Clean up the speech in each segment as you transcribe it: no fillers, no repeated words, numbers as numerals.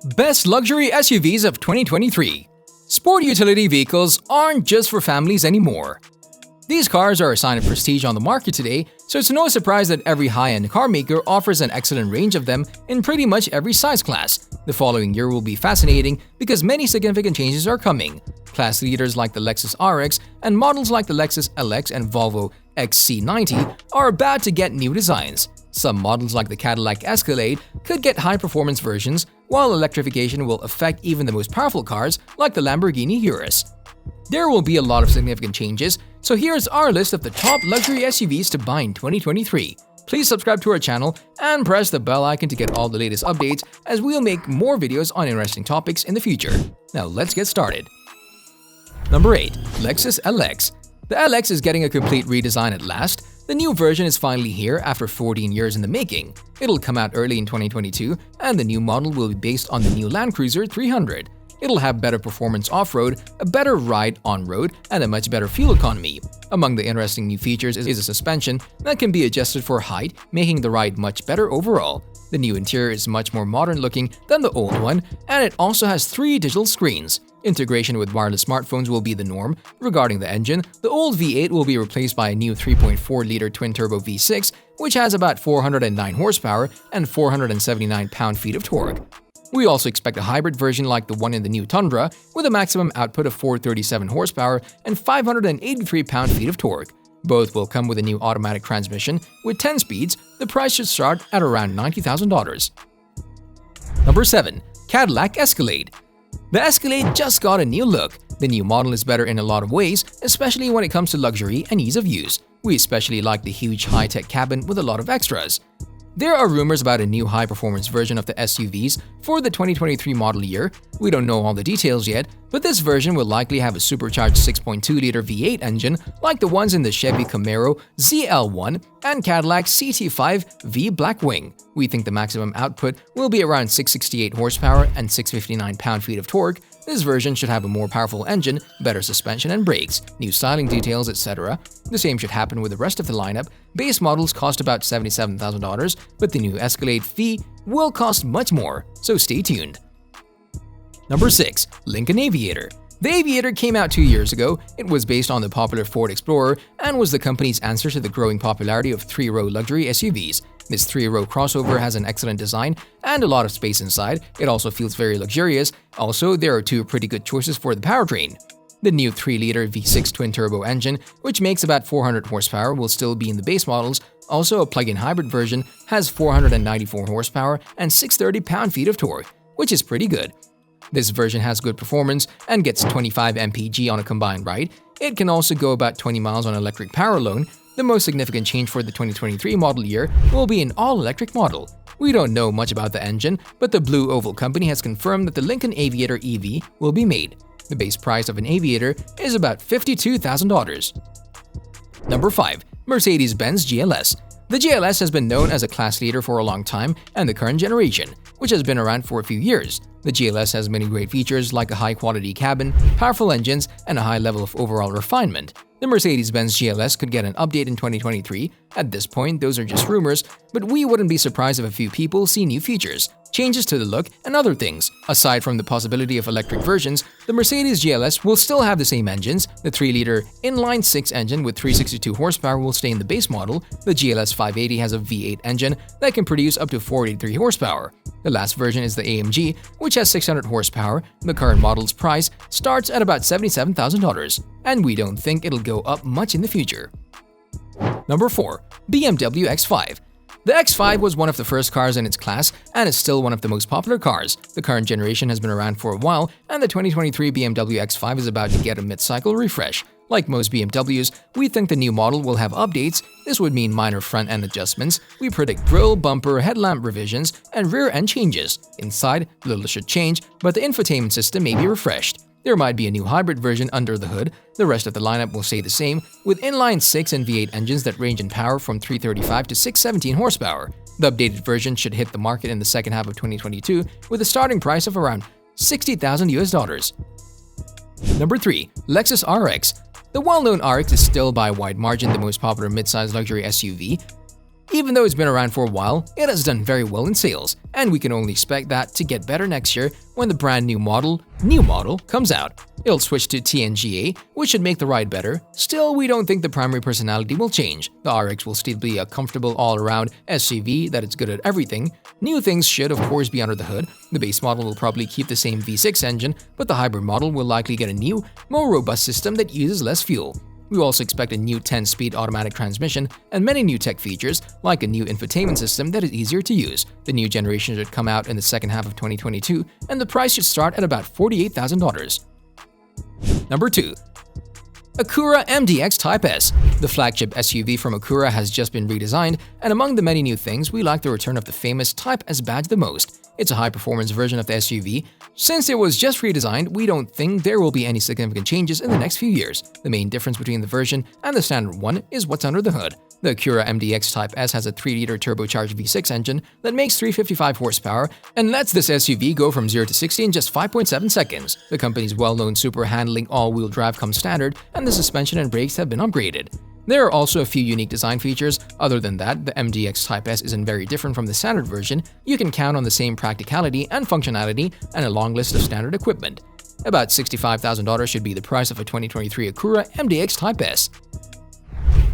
Best luxury SUVs of 2023. Sport utility vehicles aren't just for families anymore. These cars are a sign of prestige on the market today, so it's no surprise that every high-end car maker offers an excellent range of them in pretty much every size class. The following year will be fascinating because many significant changes are coming. Class leaders like the Lexus RX and models like the Lexus LX and Volvo XC90 are about to get new designs. Some models like the Cadillac Escalade could get high-performance versions, while electrification will affect even the most powerful cars like the Lamborghini Urus. There will be a lot of significant changes, so here's our list of the top luxury SUVs to buy in 2023. Please subscribe to our channel and press the bell icon to get all the latest updates, as we'll make more videos on interesting topics in the future. Now let's get started. Number 8. Lexus LX. The LX is getting a complete redesign at last. The new version is finally here after 14 years in the making. It'll come out early in 2022, and the new model will be based on the new Land Cruiser 300. It'll have better performance off-road, a better ride on-road, and a much better fuel economy. Among the interesting new features is a suspension that can be adjusted for height, making the ride much better overall. The new interior is much more modern looking than the old one, and it also has 3 digital screens. Integration with wireless smartphones will be the norm. Regarding the engine, the old V8 will be replaced by a new 3.4-liter twin-turbo V6, which has about 409 horsepower and 479 pound-feet of torque. We also expect a hybrid version like the one in the new Tundra, with a maximum output of 437 horsepower and 583 pound-feet of torque. Both will come with a new automatic transmission with 10 speeds. The price should start at around $90,000. Number 7. Cadillac Escalade. The Escalade just got a new look. The new model is better in a lot of ways, especially when it comes to luxury and ease of use. We especially like the huge high-tech cabin with a lot of extras. There are rumors about a new high-performance version of the SUVs for the 2023 model year. We don't know all the details yet, but this version will likely have a supercharged 6.2-liter V8 engine like the ones in the Chevy Camaro ZL1 and Cadillac CT5 V Blackwing. We think the maximum output will be around 668 horsepower and 659 pound-feet of torque. This version should have a more powerful engine, better suspension and brakes, new styling details, etc. The same should happen with the rest of the lineup. Base models cost about $77,000, but the new Escalade V will cost much more, so stay tuned. Number 6. Lincoln Aviator. The Aviator came out 2 years ago. It was based on the popular Ford Explorer and was the company's answer to the growing popularity of 3-row luxury SUVs. This 3-row crossover has an excellent design and a lot of space inside. It also feels very luxurious. Also, there are 2 pretty good choices for the powertrain. The new 3-liter V6 twin-turbo engine, which makes about 400 horsepower, will still be in the base models. Also, a plug-in hybrid version has 494 horsepower and 630 pound-feet of torque, which is pretty good. This version has good performance and gets 25 mpg on a combined ride. It can also go about 20 miles on electric power alone. The most significant change for the 2023 model year will be an all-electric model. We don't know much about the engine, but the Blue Oval Company has confirmed that the Lincoln Aviator EV will be made. The base price of an Aviator is about $52,000. Number 5. Mercedes-Benz GLS. The GLS has been known as a class leader for a long time, and the current generation, which has been around for a few years. The GLS has many great features like a high-quality cabin, powerful engines, and a high level of overall refinement. The Mercedes-Benz GLS could get an update in 2023. At this point, those are just rumors, but we wouldn't be surprised if a few people see new features, changes to the look, and other things. Aside from the possibility of electric versions, the Mercedes GLS will still have the same engines. The 3-liter inline-6 engine with 362 horsepower will stay in the base model. The GLS 580 has a V8 engine that can produce up to 483 horsepower. The last version is the AMG, which has 600 horsepower. The current model's price starts at about $77,000, and we don't think it'll go up much in the future. Number 4. BMW X5. The X5 was one of the first cars in its class and is still one of the most popular cars. The current generation has been around for a while, and the 2023 BMW X5 is about to get a mid-cycle refresh. Like most BMWs, we think the new model will have updates. This would mean minor front-end adjustments. We predict grille, bumper, headlamp revisions, and rear-end changes. Inside, little should change, but the infotainment system may be refreshed. There might be a new hybrid version under the hood. The rest of the lineup will stay the same, with inline-6 and V8 engines that range in power from 335 to 617 horsepower. The updated version should hit the market in the second half of 2022 with a starting price of around $60,000. Number 3. Lexus RX. The well-known RX is still by a wide margin the most popular midsize luxury SUV. Even though it's been around for a while, it has done very well in sales, and we can only expect that to get better next year when the brand new model comes out. It'll switch to TNGA, which should make the ride better. Still, we don't think the primary personality will change. The RX will still be a comfortable all-around SUV that is good at everything. New things should, of course, be under the hood. The base model will probably keep the same V6 engine, but the hybrid model will likely get a new, more robust system that uses less fuel. We also expect a new 10-speed automatic transmission and many new tech features like a new infotainment system that is easier to use. The new generation should come out in the second half of 2022, and the price should start at about $48,000. Number 2. Acura MDX Type S. The flagship SUV from Acura has just been redesigned, and among the many new things, we like the return of the famous Type S badge the most. It's a high-performance version of the SUV. Since it was just redesigned, we don't think there will be any significant changes in the next few years. The main difference between the version and the standard one is what's under the hood. The Acura MDX Type S has a 3-liter turbocharged V6 engine that makes 355 horsepower and lets this SUV go from 0 to 60 in just 5.7 seconds. The company's well-known super handling all-wheel drive comes standard, and the suspension and brakes have been upgraded. There are also a few unique design features. Other than that, the MDX Type S isn't very different from the standard version. You can count on the same practicality and functionality and a long list of standard equipment. About $65,000 should be the price of a 2023 Acura MDX Type S.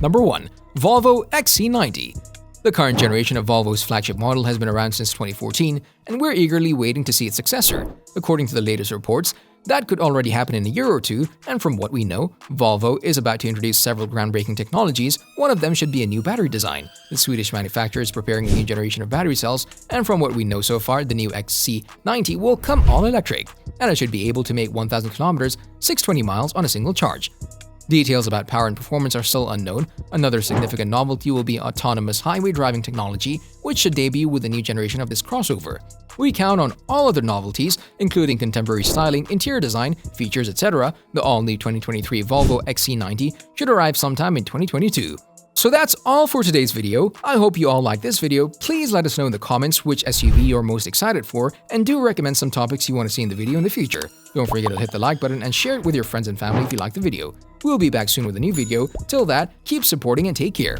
Number 1. Volvo XC90. The current generation of Volvo's flagship model has been around since 2014, and we're eagerly waiting to see its successor. According to the latest reports, that could already happen in a year or two, and from what we know, Volvo is about to introduce several groundbreaking technologies. One of them should be a new battery design. The Swedish manufacturer is preparing a new generation of battery cells, and from what we know so far, the new XC90 will come all electric, and it should be able to make 1,000 kilometers, 620 miles on a single charge. Details about power and performance are still unknown. Another significant novelty will be autonomous highway driving technology, which should debut with the new generation of this crossover. We count on all other novelties, including contemporary styling, interior design, features, etc. The all-new 2023 Volvo XC90 should arrive sometime in 2022. So that's all for today's video. I hope you all liked this video. Please let us know in the comments which SUV you're most excited for, and do recommend some topics you want to see in the video in the future. Don't forget to hit the like button and share it with your friends and family if you like the video. We'll be back soon with a new video. Till that, keep supporting and take care.